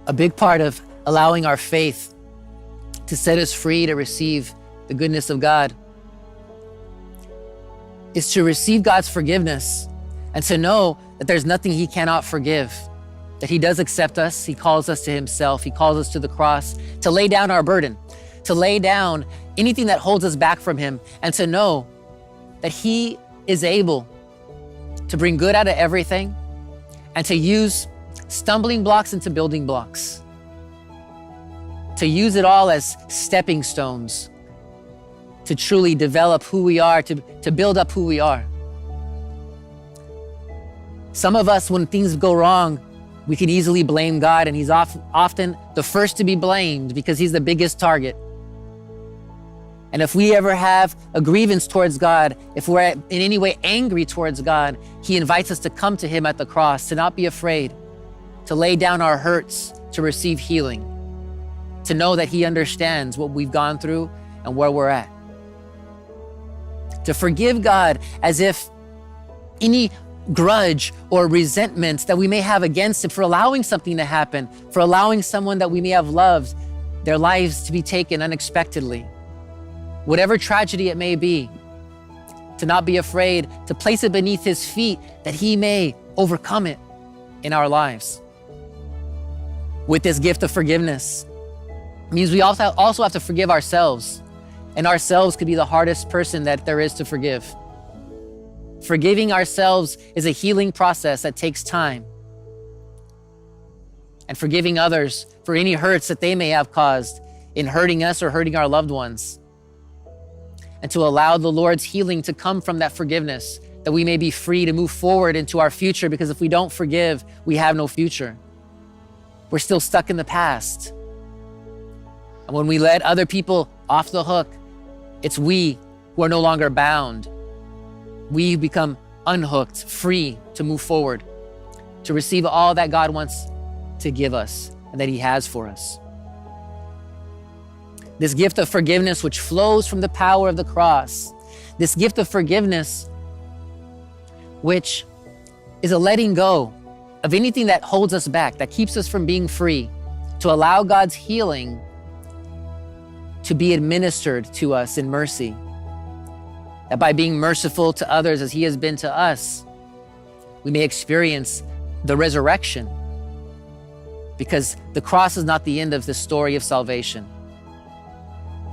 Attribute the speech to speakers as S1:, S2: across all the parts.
S1: A big part of allowing our faith to set us free to receive the goodness of God is to receive God's forgiveness and to know that there's nothing He cannot forgive, that He does accept us. He calls us to Himself. He calls us to the cross to lay down our burden, to lay down anything that holds us back from Him, and to know that He is able to bring good out of everything and to use stumbling blocks into building blocks, to use it all as stepping stones to truly develop who we are, to build up who we are. Some of us, when things go wrong, we can easily blame God, and He's often the first to be blamed because He's the biggest target. And if we ever have a grievance towards God, if we're in any way angry towards God, He invites us to come to Him at the cross, to not be afraid, to lay down our hurts, to receive healing, to know that He understands what we've gone through and where we're at. To forgive God as if any grudge or resentment that we may have against Him for allowing something to happen, for allowing someone that we may have loved, their lives to be taken unexpectedly. Whatever tragedy it may be, to not be afraid, to place it beneath His feet that He may overcome it in our lives. With this gift of forgiveness, it means we also have to forgive ourselves. And ourselves could be the hardest person that there is to forgive. Forgiving ourselves is a healing process that takes time. And forgiving others for any hurts that they may have caused in hurting us or hurting our loved ones. And to allow the Lord's healing to come from that forgiveness, that we may be free to move forward into our future, because if we don't forgive, we have no future. We're still stuck in the past. And when we let other people off the hook, it's we who are no longer bound. We become unhooked, free to move forward, to receive all that God wants to give us and that He has for us. This gift of forgiveness, which flows from the power of the cross, this gift of forgiveness, which is a letting go of anything that holds us back, that keeps us from being free, to allow God's healing to be administered to us in mercy. That by being merciful to others as He has been to us, we may experience the resurrection, because the cross is not the end of the story of salvation.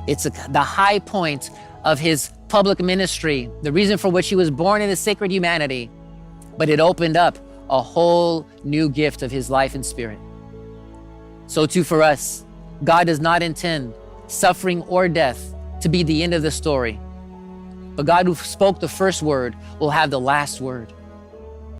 S1: It's the high point of His public ministry, the reason for which He was born in His sacred humanity, but it opened up a whole new gift of His life and Spirit. So too for us, God does not intend suffering or death to be the end of the story. But God, who spoke the first word, will have the last word.